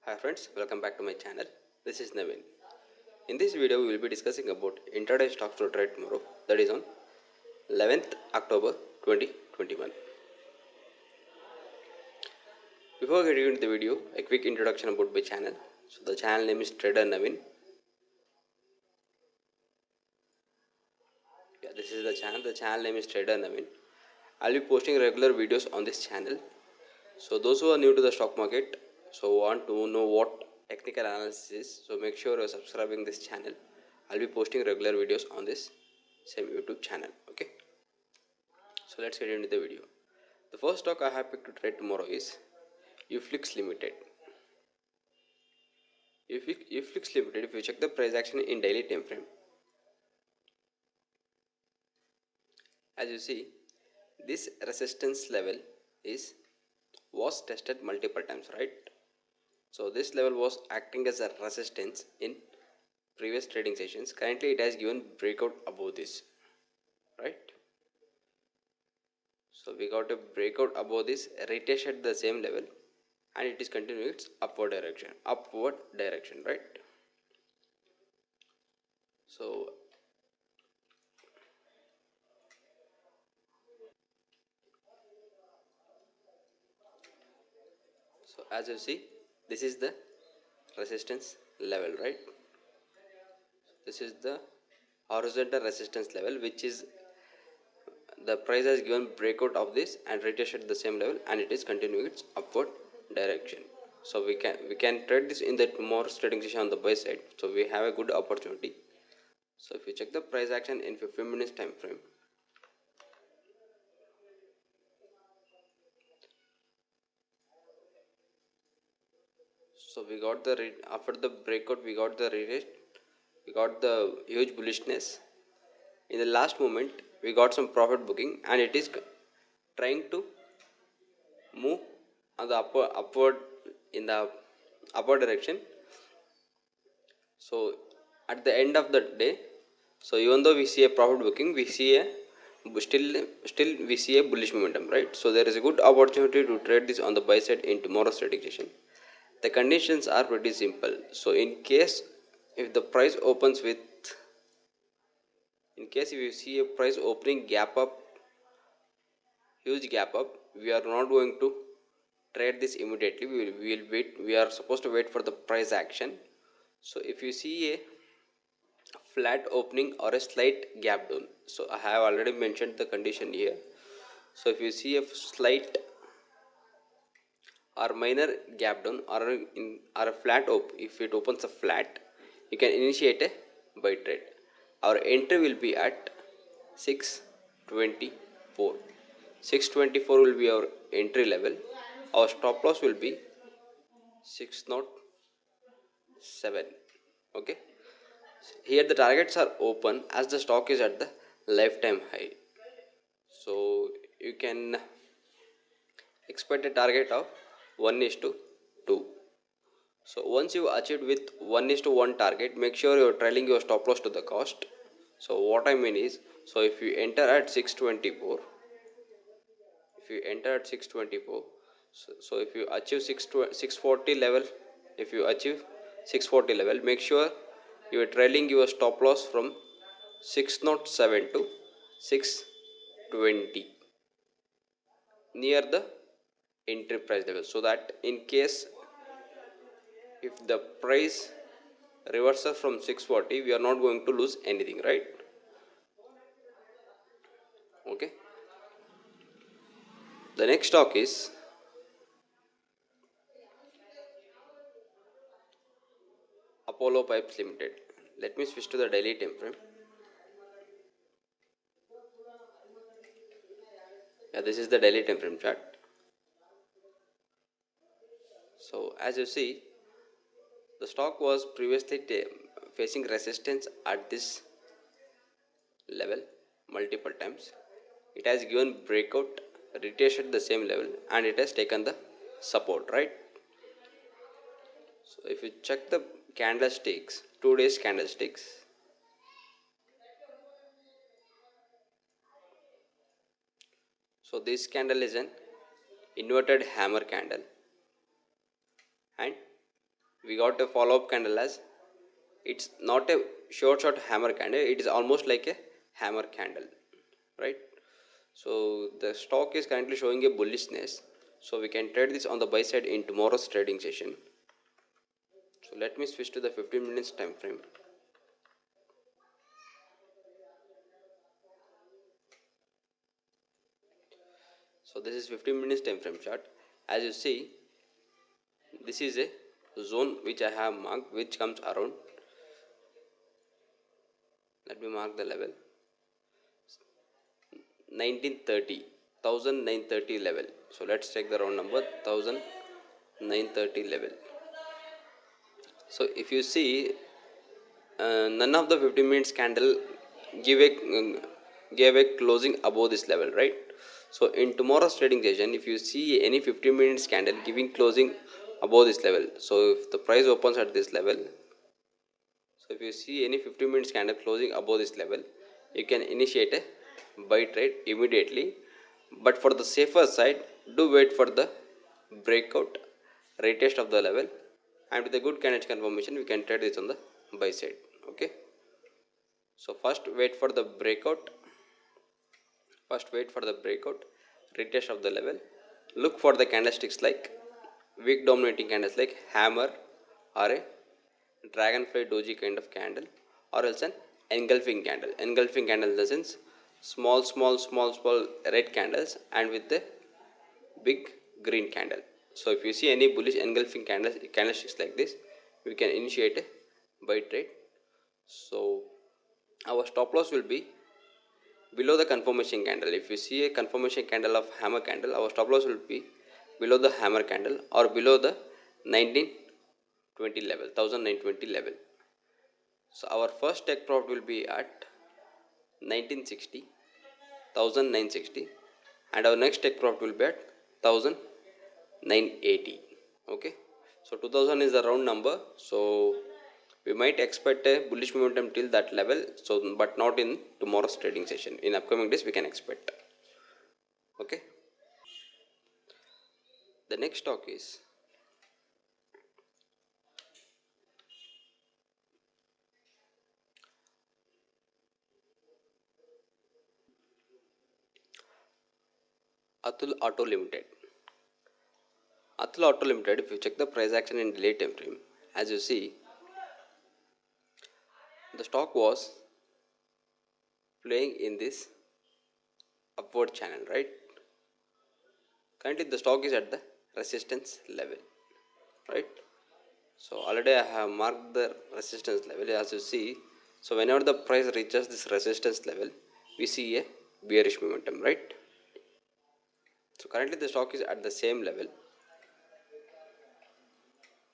Hi friends, welcome back to my channel. This is Naveen. In this video, we will be discussing about intraday stocks to trade tomorrow, that is on 11th October 2021. Before getting into the video, a quick introduction about my channel. So the channel name is Trader Naveen. This is the channel. The channel name is Trader Naveen. I'll be posting regular videos on this channel. So those who are new to the stock market, so want to know what technical analysis is, so make sure you're subscribing this channel. I'll be posting regular videos on this same YouTube channel. Okay. So let's get into the video. The first stock I have picked to trade tomorrow is Uflix Limited. Uflix Limited, if you check the price action in daily time frame, as you see, this resistance level was tested multiple times, right? So this level was acting as a resistance in previous trading sessions. Currently, it has given breakout above this, right? So we got a breakout above this, retested the same level, and it is continuing its upward direction, right? So as you see, this is the resistance level, right? This is the horizontal resistance level, which is the price has given breakout of this and retested the same level, and it is continuing its upward direction. So we can trade this in the tomorrow's trading session on the buy side. So we have a good opportunity. So if you check the price action in 15 minutes time frame, so we got the after the breakout, we got the retest, we got the huge bullishness. In the last moment, we got some profit booking, and it is trying to move on the upward in the upward direction. So at the end of the day, so even though we see a profit booking, we see a still we see a bullish momentum, right? So there is a good opportunity to trade this on the buy side in tomorrow's trading session. The conditions are pretty simple. So if the price opens with in case if you see a price opening gap up, huge gap up, we are not going to trade this immediately. We will wait. We are supposed to wait for the price action. So if you see a flat opening or a slight gap down, so I have already mentioned the condition here. So if you see a slight or minor gap down or a flat if it opens a flat, you can initiate a buy trade. Our entry will be at 624. 624 will be our entry level. Our stop loss will be 607. Okay, here the targets are open as the stock is at the lifetime high. So you can expect a target of 1 is to 2. So once you achieved with 1 is to 1 target, make sure you're trailing your stop loss to the cost. So what I mean is, so if you enter at 624, if you enter at 624, so if you achieve 640 level, if you achieve 640 level, make sure you are trailing your stop loss from 607 to 620 near the entry price level, so that in case if the price reverses from 640, we are not going to lose anything, right? Okay, the next stock is Apollo Pipes Limited. Let me switch to the daily time frame. This is the daily time frame chart. So as you see, the stock was previously facing resistance at this level multiple times. It has given breakout, retested the same level, and it has taken the support, right? So if you check the candlesticks, 2 days candlesticks, so this candle is an inverted hammer candle, and we got a follow up candle as it's not a short hammer candle, it is almost like a hammer candle, right? So the stock is currently showing a bullishness, so we can trade this on the buy side in tomorrow's trading session. So let me switch to the 15 minutes time frame. So this is 15 minutes time frame chart. As you see, this is a zone which I have marked, which comes around, let me mark the level, 1930, 1930 level. So let's take the round number 1930 level. So if you see, none of the 15 minutes candle give a gave a closing above this level, right? So in tomorrow's trading session, if you see any 15 minutes candle giving closing above this level, so if the price opens at this level, so if you see any 15 minutes candle closing above this level, you can initiate a buy trade immediately. But for the safer side, do wait for the breakout retest of the level, and with a good candidate confirmation, we can trade this on the buy side. Okay. So first wait for the breakout. First wait for the breakout retest of the level. Look for the candlesticks like weak dominating candles like hammer or a dragonfly doji kind of candle, or else an engulfing candle. Engulfing candle in the sense small red candles and with the big green candle. So if you see any bullish engulfing candlesticks like this, we can initiate a buy trade. So our stop loss will be below the confirmation candle. If you see a confirmation candle of hammer candle, our stop loss will be below the hammer candle or below the 1920 level, 1920 level. So our first take profit will be at 1960, 1960, and our next take profit will be at 1980. Okay, so 2000 is the round number, so we might expect a bullish momentum till that level, so but not in tomorrow's trading session. In upcoming days we can expect. Okay, the next stock is Atul Auto Limited. Atul Auto Limited, if you check the price action in daily time frame, as you see, the stock was playing in this upward channel, right? Currently the stock is at the resistance level, right? So already I have marked the resistance level, as you see. So whenever the price reaches this resistance level, we see a bearish momentum, right? So currently the stock is at the same level.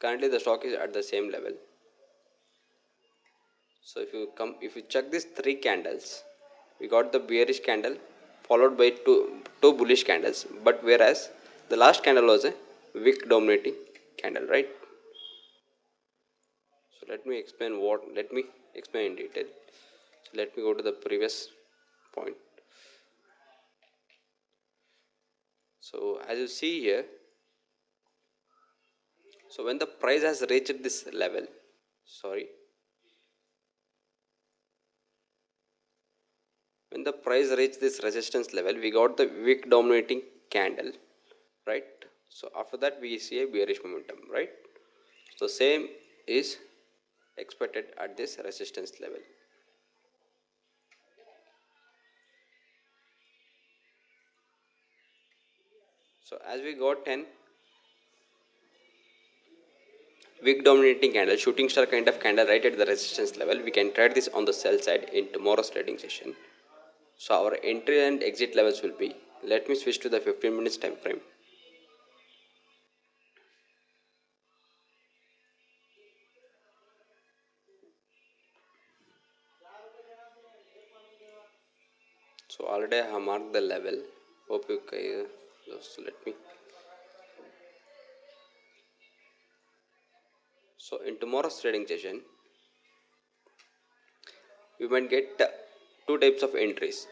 Currently the stock is at the same level. So if you check these three candles, we got the bearish candle followed by two bullish candles, but whereas the last candle was a wick dominating candle, right? So let me explain in detail. So let me go to the previous point. So as you see here, so when the price has reached this level, when the price reached this resistance level, we got the wick dominating candle, right? So after that we see a bearish momentum, right? So same is expected at this resistance level. So as we got 10 wick dominating candle, shooting star kind of candle right at the resistance level, we can trade this on the sell side in tomorrow's trading session. So our entry and exit levels will be, let me switch to the 15 minutes time frame. So already I have marked the level. Hope you can just let me. So in tomorrow's trading session, we might get two types of entries.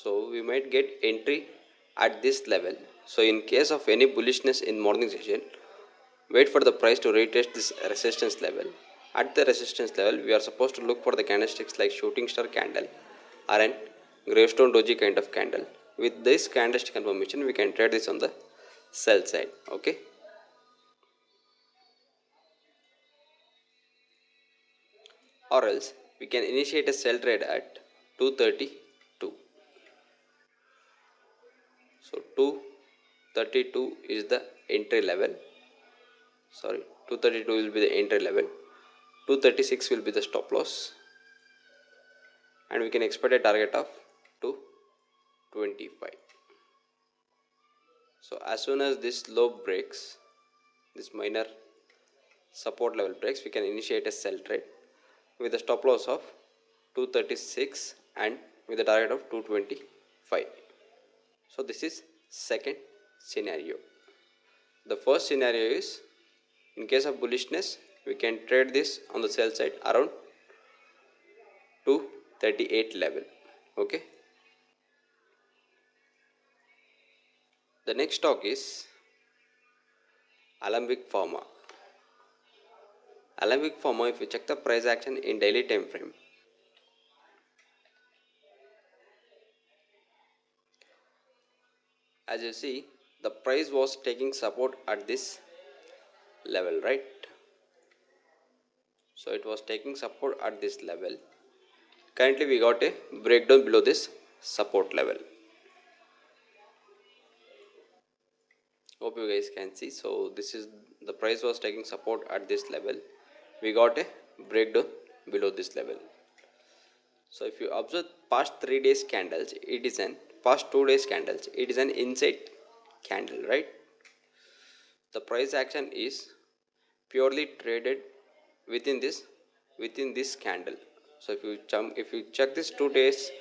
So we might get entry at this level. So in case of any bullishness in morning session, wait for the price to retest this resistance level. At the resistance level, we are supposed to look for the candlesticks like shooting star candle or an gravestone doji kind of candle. With this candlestick confirmation, we can trade this on the sell side. Okay. Or else we can initiate a sell trade at 232. So 232 is the entry level. Sorry, 232 will be the entry level. 236 will be the stop loss, and we can expect a target of 225. So as soon as this low breaks, this minor support level breaks, we can initiate a sell trade with a stop loss of 236 and with a target of 225. So this is second scenario. The first scenario is, in case of bullishness, we can trade this on the sell side around 238 level. Okay. The next stock is Alembic Pharma. Alembic Pharma, if you check the price action in daily time frame, as you see, the price was taking support at this level, right? So it was taking support at this level. Currently we got a breakdown below this support level. Hope you guys can see. So this is, the price was taking support at this level. We got a breakdown below this level. So if you observe past 3 days candles, it is an past 2 days candles, it is an inside candle, right? The price action is purely traded within this candle. So if you check this 2 days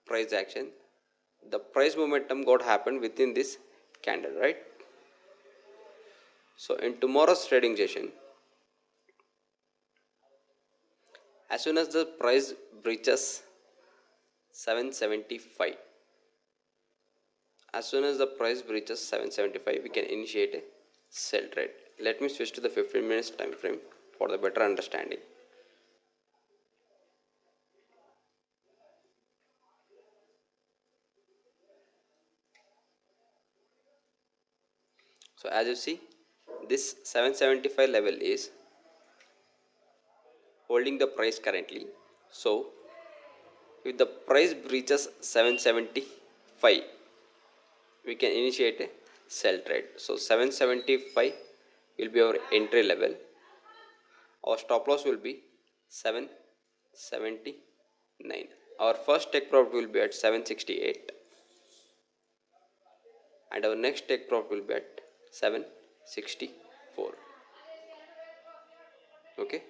price action, the price momentum got happened within this candle, right? So in tomorrow's trading session, as soon as the price breaches 775, as soon as the price breaches 775, we can initiate a sell trade. Let me switch to the 15 minutes time frame for the better understanding. So as you see, this 775 level is holding the price currently. So if the price breaches 775, we can initiate a sell trade. So 775 will be our entry level. Our stop loss will be 779. Our first take profit will be at 768, and our next take profit will be at 764. Okay.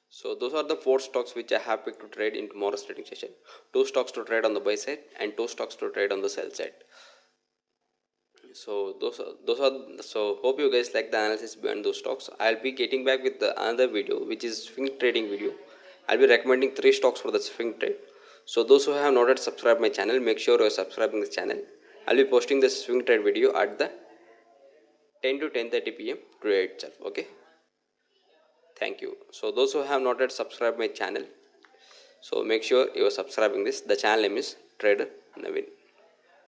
So those are the 4 stocks which I have picked to trade in tomorrow's trading session. 2 stocks to trade on the buy side and 2 stocks to trade on the sell side. So so hope you guys like the analysis behind those stocks. I'll be getting back with another video which is swing trading video. I'll be recommending 3 stocks for the swing trade. So those who have not yet subscribed my channel, make sure you are subscribing this channel. I'll be posting the swing trade video at the 10 to 10:30 p.m. today itself. Okay. Thank you. So those who have not yet subscribed my channel, so make sure you are subscribing this. The channel name is Trader Naveen.